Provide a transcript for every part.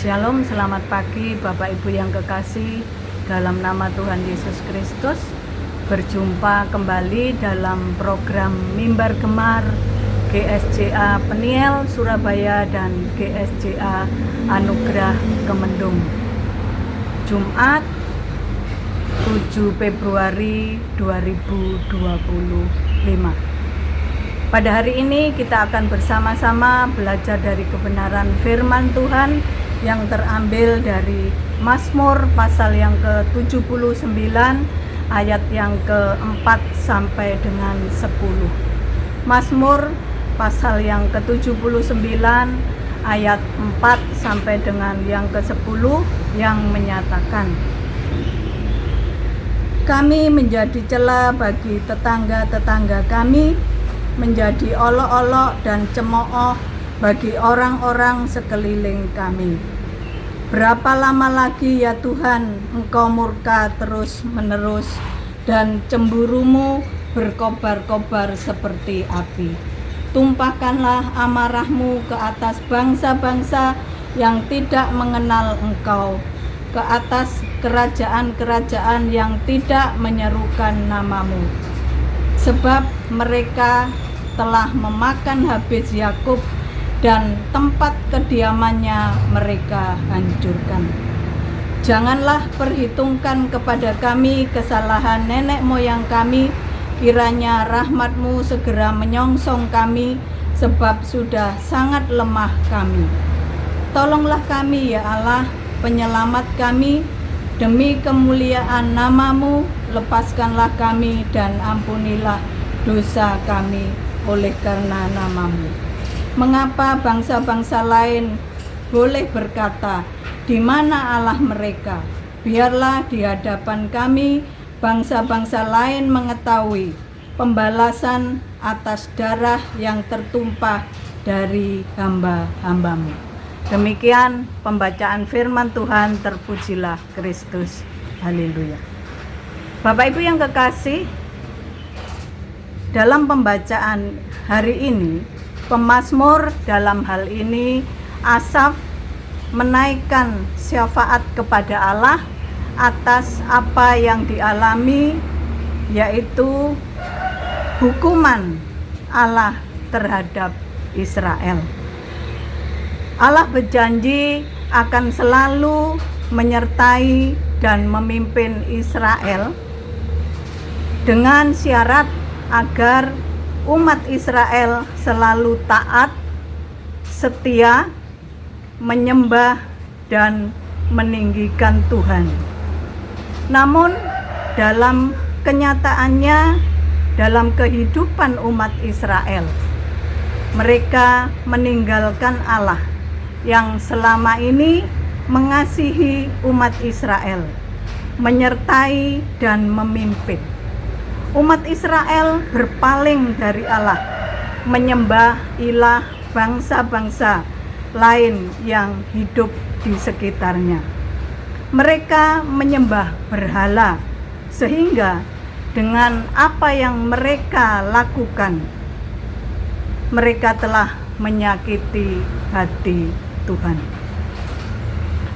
Shalom, selamat pagi Bapak Ibu yang kekasih. Dalam nama Tuhan Yesus Kristus, berjumpa kembali dalam program Mimbar Gemar GSJA Peniel Surabaya dan GSJA Anugerah Kemendung. Jumat 7 Februari 2025. Pada hari ini kita akan bersama-sama belajar dari kebenaran firman Tuhan yang terambil dari Mazmur pasal yang ke-79 ayat yang ke-4 sampai dengan 10. Mazmur pasal yang ke-79 ayat 4 sampai dengan yang ke-10 yang menyatakan, kami menjadi celah bagi tetangga-tetangga kami, menjadi olok-olok dan cemooh bagi orang-orang sekeliling kami. Berapa lama lagi ya Tuhan Engkau murka terus-menerus dan cemburumu berkobar-kobar seperti api? Tumpahkanlah amarahmu ke atas bangsa-bangsa yang tidak mengenal Engkau, ke atas kerajaan-kerajaan yang tidak menyerukan namamu. Sebab mereka telah memakan habis Yakub dan tempat kediamannya mereka hancurkan. Janganlah perhitungkan kepada kami kesalahan nenek moyang kami, kiranya rahmat-Mu segera menyongsong kami, sebab sudah sangat lemah kami. Tolonglah kami ya Allah, penyelamat kami, demi kemuliaan nama-Mu, lepaskanlah kami dan ampunilah dosa kami oleh karena nama-Mu. Mengapa bangsa-bangsa lain boleh berkata, di mana Allah mereka? Biarlah di hadapan kami bangsa-bangsa lain mengetahui pembalasan atas darah yang tertumpah dari hamba-hamba-Mu. Demikian pembacaan firman Tuhan, terpujilah Kristus. Haleluya. Bapak Ibu yang kekasih, dalam pembacaan hari ini, pemazmur dalam hal ini Asaf menaikkan syafaat kepada Allah atas apa yang dialami, yaitu hukuman Allah terhadap Israel. Allah berjanji akan selalu menyertai dan memimpin Israel dengan syarat agar umat Israel selalu taat, setia, menyembah dan meninggikan Tuhan. Namun dalam kenyataannya, dalam kehidupan umat Israel, mereka meninggalkan Allah yang selama ini mengasihi umat Israel, menyertai dan memimpin. Umat Israel berpaling dari Allah, menyembah ilah bangsa-bangsa lain yang hidup di sekitarnya. Mereka menyembah berhala, sehingga dengan apa yang mereka lakukan, mereka telah menyakiti hati Tuhan.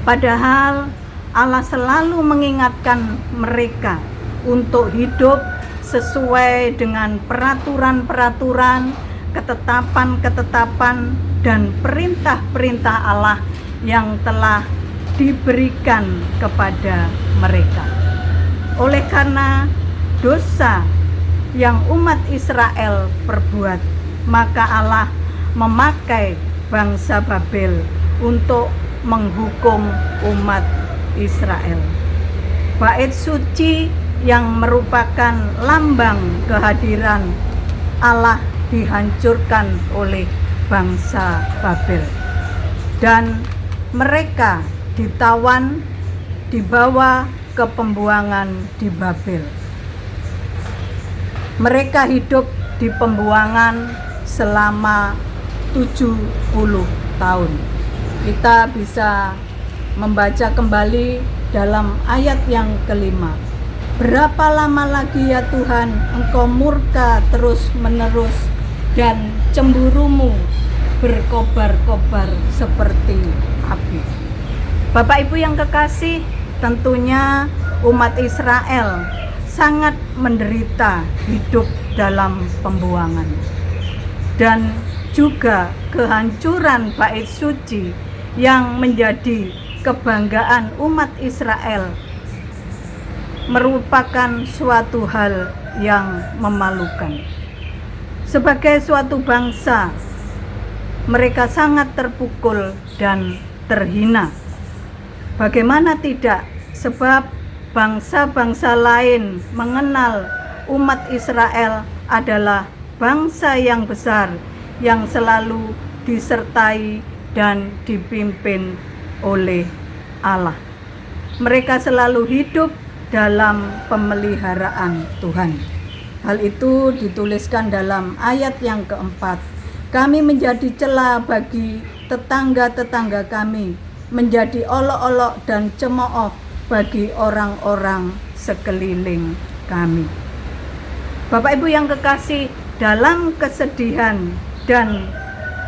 Padahal Allah selalu mengingatkan mereka untuk hidup sesuai dengan peraturan-peraturan, ketetapan-ketetapan dan perintah-perintah Allah yang telah diberikan kepada mereka. Oleh karena dosa yang umat Israel perbuat, maka Allah memakai bangsa Babel untuk menghukum umat Israel. Bait suci yang merupakan lambang kehadiran Allah dihancurkan oleh bangsa Babel, dan mereka ditawan, dibawa ke pembuangan di Babel. Mereka hidup di pembuangan selama 70 tahun. Kita bisa membaca kembali dalam ayat yang kelima. Berapa lama lagi ya Tuhan Engkau murka terus-menerus dan cemburumu berkobar-kobar seperti api? Bapak Ibu yang kekasih, tentunya umat Israel sangat menderita hidup dalam pembuangan. Dan juga kehancuran bait suci yang menjadi kebanggaan umat Israel merupakan suatu hal yang memalukan. Sebagai suatu bangsa, mereka sangat terpukul dan terhina. Bagaimana tidak, sebab bangsa-bangsa lain mengenal umat Israel adalah bangsa yang besar yang selalu disertai dan dipimpin oleh Allah. Mereka selalu hidup dalam pemeliharaan Tuhan. Hal itu dituliskan dalam ayat yang keempat. Kami menjadi cela bagi tetangga-tetangga kami, menjadi olok-olok dan cemooh bagi orang-orang sekeliling kami. Bapak Ibu yang kekasih, dalam kesedihan dan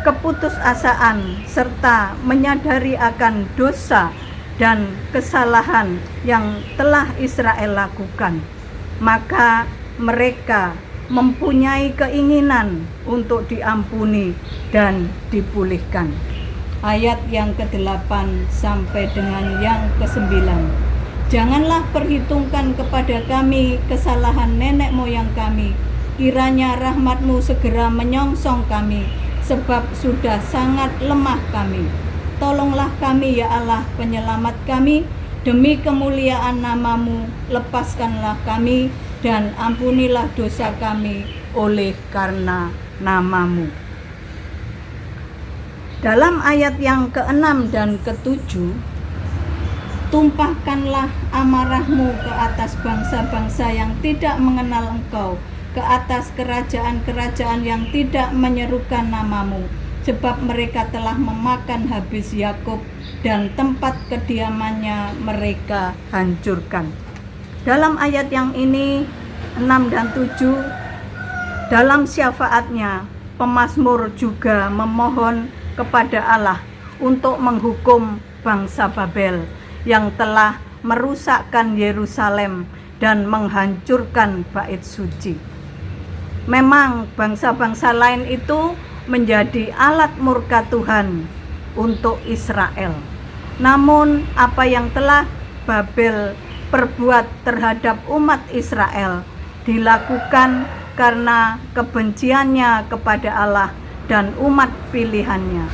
keputusasaan serta menyadari akan dosa dan kesalahan yang telah Israel lakukan, maka mereka mempunyai keinginan untuk diampuni dan dipulihkan. Ayat yang ke-8 sampai dengan yang ke-9. Janganlah perhitungkan kepada kami kesalahan nenek moyang kami, kiranya rahmat-Mu segera menyongsong kami, sebab sudah sangat lemah kami. Tolonglah kami ya Allah penyelamat kami, demi kemuliaan nama-Mu, lepaskanlah kami dan ampunilah dosa kami oleh karena nama-Mu. Dalam ayat yang ke-6 dan ke-7, tumpahkanlah amarah-Mu ke atas bangsa-bangsa yang tidak mengenal Engkau, ke atas kerajaan-kerajaan yang tidak menyerukan nama-Mu, sebab mereka telah memakan habis Yakub dan tempat kediamannya mereka hancurkan. Dalam ayat yang ini 6 dan 7, dalam syafaatnya pemazmur juga memohon kepada Allah untuk menghukum bangsa Babel yang telah merusakkan Yerusalem dan menghancurkan bait suci. Memang bangsa-bangsa lain itu menjadi alat murka Tuhan untuk Israel. Namun apa yang telah Babel perbuat terhadap umat Israel dilakukan karena kebenciannya kepada Allah dan umat pilihannya.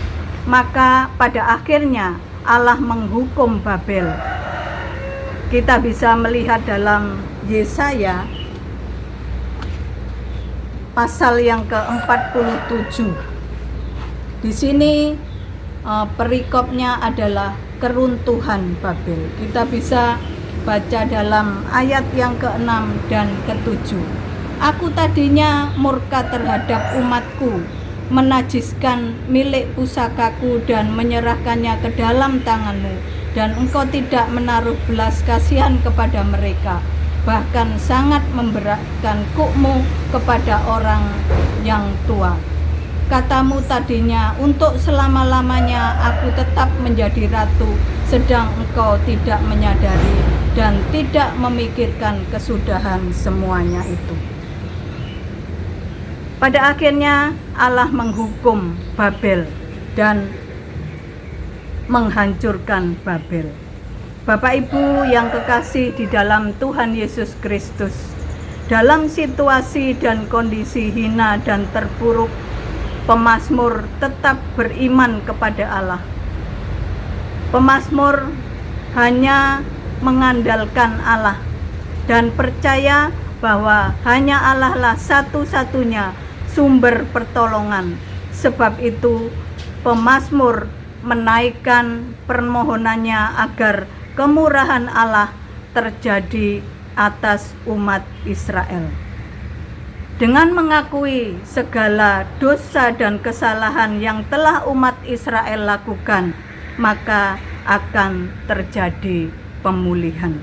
Maka pada akhirnya Allah menghukum Babel. Kita bisa melihat dalam Yesaya pasal yang ke-47. Di sini perikopnya adalah keruntuhan Babel. Kita bisa baca dalam ayat yang ke-6 dan ke-7. Aku tadinya murka terhadap umatku, menajiskan milik pusakaku dan menyerahkannya ke dalam tangan-Mu, dan Engkau tidak menaruh belas kasihan kepada mereka, bahkan sangat memberatkan kuk-Mu kepada orang yang tua. Kata-Mu tadinya, untuk selama-lamanya aku tetap menjadi ratu, sedang Engkau tidak menyadari dan tidak memikirkan kesudahan semuanya itu. Pada akhirnya Allah menghukum Babel dan menghancurkan Babel. Bapak Ibu yang kekasih di dalam Tuhan Yesus Kristus, dalam situasi dan kondisi hina dan terpuruk, pemazmur tetap beriman kepada Allah. Pemazmur hanya mengandalkan Allah dan percaya bahwa hanya Allah lah satu-satunya sumber pertolongan. Sebab itu pemazmur menaikkan permohonannya agar kemurahan Allah terjadi atas umat Israel. Dengan mengakui segala dosa dan kesalahan yang telah umat Israel lakukan, maka akan terjadi pemulihan.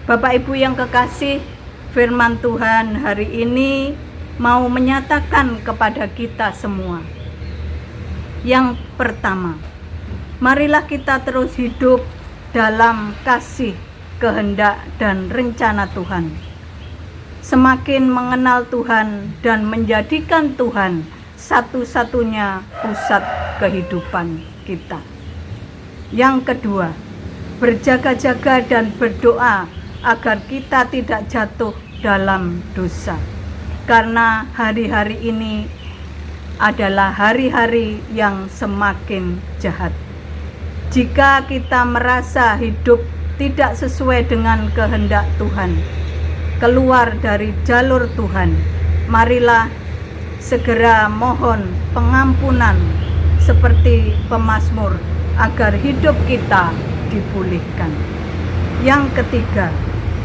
Bapak Ibu yang kekasih, firman Tuhan hari ini mau menyatakan kepada kita semua. Yang pertama, Marilah kita terus hidup dalam kasih, kehendak, dan rencana Tuhan. Semakin mengenal Tuhan dan menjadikan Tuhan satu-satunya pusat kehidupan kita. Yang kedua, berjaga-jaga dan berdoa agar kita tidak jatuh dalam dosa. Karena hari-hari ini adalah hari-hari yang semakin jahat. Jika kita merasa hidup tidak sesuai dengan kehendak Tuhan, keluar dari jalur Tuhan, marilah segera mohon pengampunan seperti pemazmur agar hidup kita dipulihkan. Yang ketiga,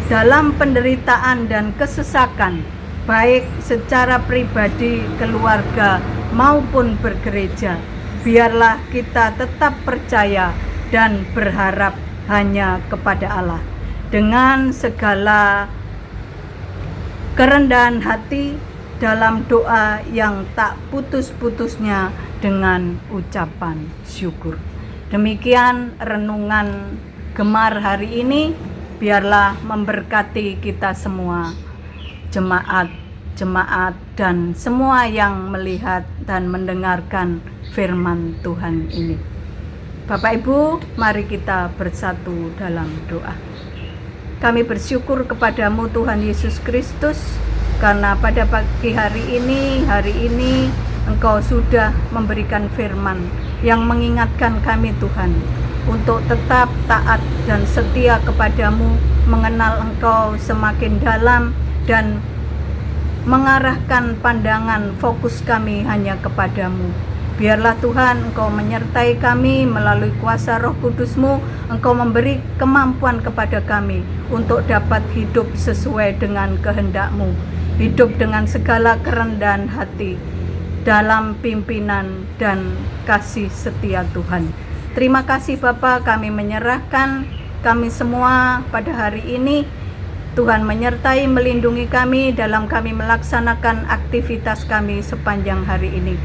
dalam penderitaan dan kesesakan, baik secara pribadi, keluarga, maupun bergereja, biarlah kita tetap percaya dan berharap hanya kepada Allah dengan segala kerendahan hati dalam doa yang tak putus-putusnya dengan ucapan syukur. Demikian renungan Gemar hari ini, biarlah memberkati kita semua, jemaat dan semua yang melihat dan mendengarkan firman Tuhan ini. Bapak Ibu, mari kita bersatu dalam doa. Kami bersyukur kepadamu Tuhan Yesus Kristus, karena pada pagi hari ini Engkau sudah memberikan firman yang mengingatkan kami Tuhan untuk tetap taat dan setia kepadamu, mengenal Engkau semakin dalam dan mengarahkan pandangan fokus kami hanya kepadamu. Biarlah Tuhan Engkau menyertai kami melalui kuasa Roh Kudus-Mu. Engkau memberi kemampuan kepada kami untuk dapat hidup sesuai dengan kehendak-Mu, hidup dengan segala kerendahan hati dalam pimpinan dan kasih setia Tuhan. Terima kasih Bapa, kami menyerahkan kami semua pada hari ini. Tuhan menyertai melindungi kami dalam kami melaksanakan aktivitas kami sepanjang hari ini.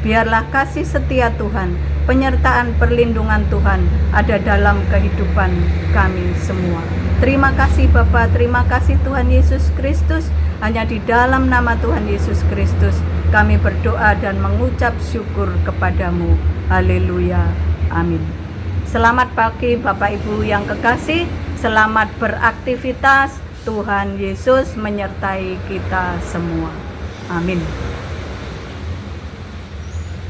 Biarlah kasih setia Tuhan, penyertaan perlindungan Tuhan ada dalam kehidupan kami semua. Terima kasih Bapa, terima kasih Tuhan Yesus Kristus. Hanya di dalam nama Tuhan Yesus Kristus kami berdoa dan mengucap syukur kepadamu. Haleluya. Amin. Selamat pagi Bapak Ibu yang kekasih, selamat beraktivitas. Tuhan Yesus menyertai kita semua. Amin.